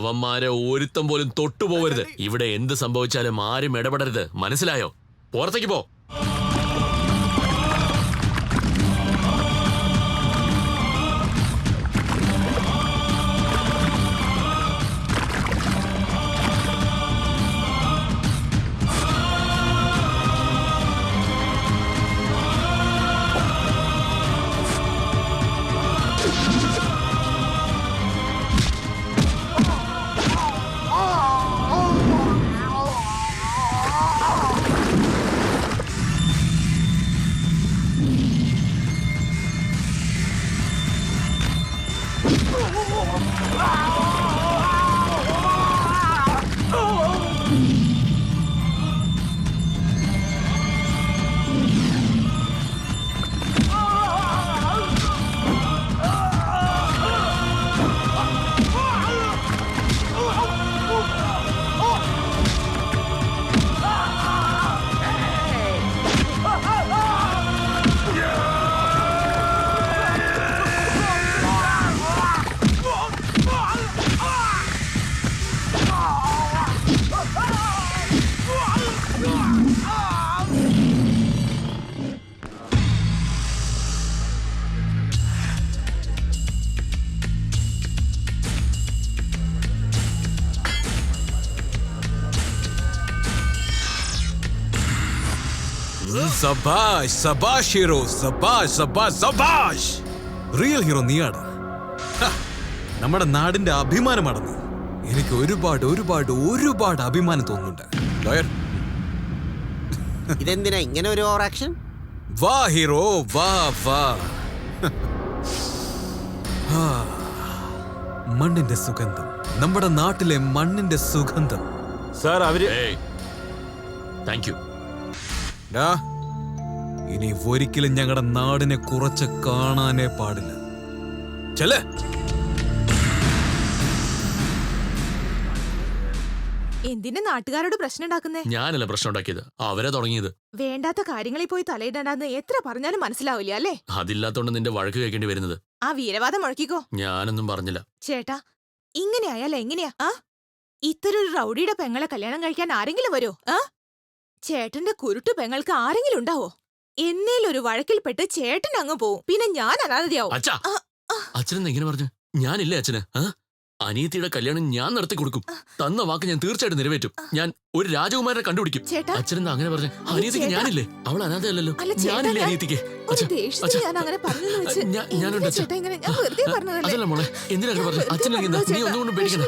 അവന്മാരെ ഒരുത്തം പോലും തൊട്ടുപോകരുത്. ഇവിടെ എന്ത് സംഭവിച്ചാലും ആരും ഇടപെടരുത്, മനസ്സിലായോ? പുറത്തേക്ക് പോ. സബാഷ് സബാഷ് ഹീറോ, സബാഷ് സബാഷ് സബാഷ്. റിയൽ ഹീറോ നീയാണ്. നമ്മുടെ നാടിന്റെ അഭിമാനമാണ് നീ. എനിക്ക് ഒരുപാട് ഒരുപാട് ഒരുപാട് അഭിമാനം തോന്നുന്നുണ്ട്. ലോയർ, ഇതെന്തിനാ ഇങ്ങനെ ഒരു ഓവർ ആക്ഷൻ? വാ ഹീറോ, വാ വാ. മണ്ണിന്റെ സുഗന്ധം, നമ്മുടെ നാട്ടിലെ മണ്ണിന്റെ സുഗന്ധം. സാർ അവര് താങ്ക് യു. ഇനി ഒരിക്കലും ഞങ്ങളുടെ നാടിനെ കുറച്ച് കാണാനേ പാടില്ല. ചെല്ലേ. എന്തിനാ നാട്ടുകാരോട് പ്രശ്നം ഉണ്ടാക്കുന്നേ? ഞാനല്ല പ്രശ്നം ഉണ്ടാക്കിയത്, അവരെ തുടങ്ങിയത്. വേണ്ടാത്ത കാര്യങ്ങളിൽ പോയി തലയിടണ്ടെന്ന് എത്ര പറഞ്ഞാലും മനസ്സിലാവില്ല അല്ലേ? അതില്ലാത്തോണ്ട് നിന്റെ വഴക്ക് കേൾക്കേണ്ടി വരുന്നത്. ആ വീരവാദം മുഴക്കിക്കോ. ഞാനൊന്നും പറഞ്ഞില്ല. ചേട്ടാ, ഇങ്ങനെ ആയാൽ എങ്ങനെയാ? ഇത്തരൊരു റൗഡിയുടെ പെങ്ങളെ കല്യാണം കഴിക്കാൻ ആരെങ്കിലും വരുമോ? ചേട്ടന്റെ കുരുട്ടു പെങ്ങൾക്ക് ആരെങ്കിലും ഉണ്ടാവോ? എന്നേലൊരു വഴക്കിൽപ്പെട്ട് ചേട്ടൻ അങ്ങ് പോവും, പിന്നെ ഞാൻ അനാഥയാവും. അച്ഛാ, അച്ഛനെന്ന് എങ്ങനെ പറഞ്ഞു? ഞാനില്ലേ അച്ഛന്? അനിയത്തിയുടെ കല്യാണം ഞാൻ നടത്തി കൊടുക്കും. തന്ന വാക്ക് ഞാൻ തീർച്ചയായിട്ടും നിറവേറ്റും. ഞാൻ ഒരു രാജകുമാരനെ കണ്ടുപിടിക്കും. അച്ഛനെന്താ അങ്ങനെ പറഞ്ഞു? അനിയത്തിക്ക് ഞാനില്ലേ? അവൾ അനാഥയല്ലല്ലോ. ഞാനില്ലേ അനിയത്തിക്ക്? ഞാനുണ്ട് അച്ഛൻ. അതല്ല മോളെ, എന്തിനാ അങ്ങനെ പറഞ്ഞു? അച്ഛനെങ്കിൽ നീ ഒന്നുകൊണ്ടും പേടിക്കണ്ട,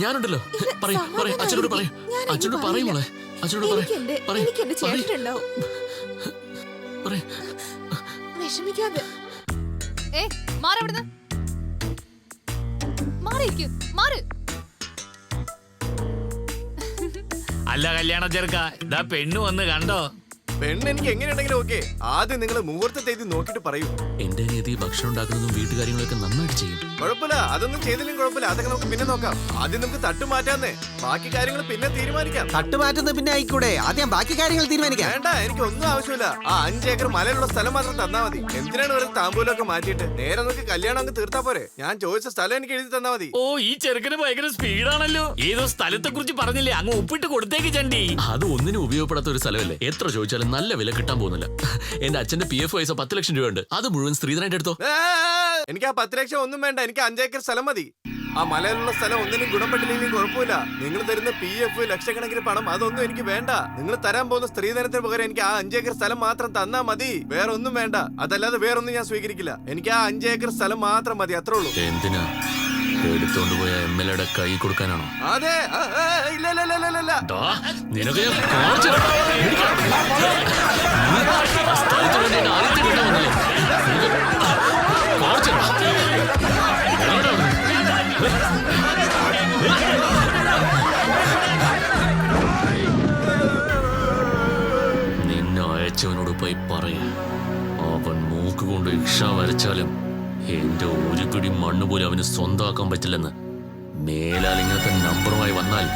ഞാനുണ്ടല്ലോ. പറയും പറയും അച്ഛനോട് പറയും. അച്ഛനോട് പറയും മോളെ, അച്ഛനോട് പറയും. വിഷമിക്കാതെ. അല്ല കല്യാണ ചെറുക്ക, ഇതാ പെണ്ണു വന്ന് കണ്ടോ? പെണ്ണ് എനിക്ക് എങ്ങനെയുണ്ടെങ്കിലും ഓക്കെ. ആദ്യം നിങ്ങൾ മുഹൂർത്തത്തെ ഇത് നോക്കിട്ട് പറയൂ. എന്റെ അനിയത്തി ഭക്ഷണം ഉണ്ടാക്കുന്നതും വീട്ടുകാര്യങ്ങളൊക്കെ നന്നായിട്ട് ചെയ്യും. കുഴപ്പമില്ല, അതൊന്നും ചെയ്തില്ലെങ്കിൽ കുഴപ്പമില്ല. അതൊക്കെ നമുക്ക് പിന്നെ നോക്കാം. ആദ്യം നമുക്ക് തട്ട് മാറ്റാന്നേ, ബാക്കി കാര്യങ്ങൾ പിന്നെ തീരുമാനിക്കാം. തട്ട് മാറ്റുന്നത് പിന്നെ ആയിക്കൂടെ, ആദ്യം ബാക്കി കാര്യങ്ങൾ തീരുമാനിക്കാം. വേണ്ട, എനിക്ക് ഒന്നും ആവശ്യമില്ല. ആ 5 ഏക്കർ മലയിലുള്ള സ്ഥലം മാത്രം തന്നാ മതി. എന്തിനാണ് ഒരു താമ്പൂലൊക്കെ മാറ്റിയിട്ട് നേരെ നമുക്ക് കല്യാണം അങ്ങ് തീർത്താ പോരെ? ഞാൻ ചോദിച്ച സ്ഥലം എനിക്ക് എഴുതി തന്നാ മതി. ഓ, ഈ ചെറുക്കന് ഭയങ്കര സ്പീഡാണല്ലോ. ഏതോ സ്ഥലത്തെ കുറിച്ച് പറഞ്ഞില്ലേ, അങ്ങ് ഒപ്പിട്ട് കൊടുത്തേക്ക് ചണ്ടി. അത് ഒന്നിനും ഉപയോഗപ്പെടാത്ത ഒരു സ്ഥലമല്ലേ. എത്ര ചോദിച്ചാലും നല്ല വില കിട്ടാൻ പോകുന്നില്ല. എന്റെ അച്ഛന്റെ PF പൈസ 10 ലക്ഷം രൂപയുണ്ട്. അത് മുഴുവൻ സ്ത്രീധനായിട്ട് എടുത്തോ. എനിക്ക് ആ 10 ലക്ഷം ഒന്നും വേണ്ട. എനിക്ക് 5 ഏക്കർ സ്ഥലം മതി. ആ മലയിലുള്ള സ്ഥലം ഒന്നിനും ഗുണപ്പെട്ടില്ലെങ്കിലും കുഴപ്പമില്ല. നിങ്ങൾ തരുന്ന PF ലക്ഷക്കണക്കിന് പണം അതൊന്നും എനിക്ക് വേണ്ട. നിങ്ങൾ തരാൻ പോകുന്ന സ്ത്രീധനത്തിന് പകരം എനിക്ക് ആ 5 ഏക്കർ സ്ഥലം മാത്രം തന്നാ മതി. വേറെ ഒന്നും വേണ്ട. അതല്ലാതെ വേറൊന്നും ഞാൻ സ്വീകരിക്കില്ല. എനിക്ക് ആ 5 ഏക്കർ സ്ഥലം മാത്രം മതി, അത്രേ ഉള്ളൂ. എന്തിനാ എടുത്തോണ്ട് പോയ MLA കൈ കൊടുക്കാനാണോ? അതെ. ഇല്ല ഇല്ല ഇല്ല ഇല്ല ഇല്ല. നിനക്ക് ഞാൻ കാണിച്ചു തരാം. സ്ഥലത്ത് വേണ്ടി എന്നെ ആദ്യത്തെ കിട്ടാൻ വന്നല്ലേ? കാണിച്ചു തരാം. നിന്നെ അയച്ചവനോട് പോയി പറയ, അവൻ മൂക്കുകൊണ്ട് ഇക്ഷ വരച്ചാലും എന്റെ ഒരു പിടി മണ്ണ് പോലും അവന് സ്വന്തമാക്കാൻ പറ്റില്ലെന്ന്. മേലാൽ ഇങ്ങനത്തെ നമ്പറുമായി വന്നാൽ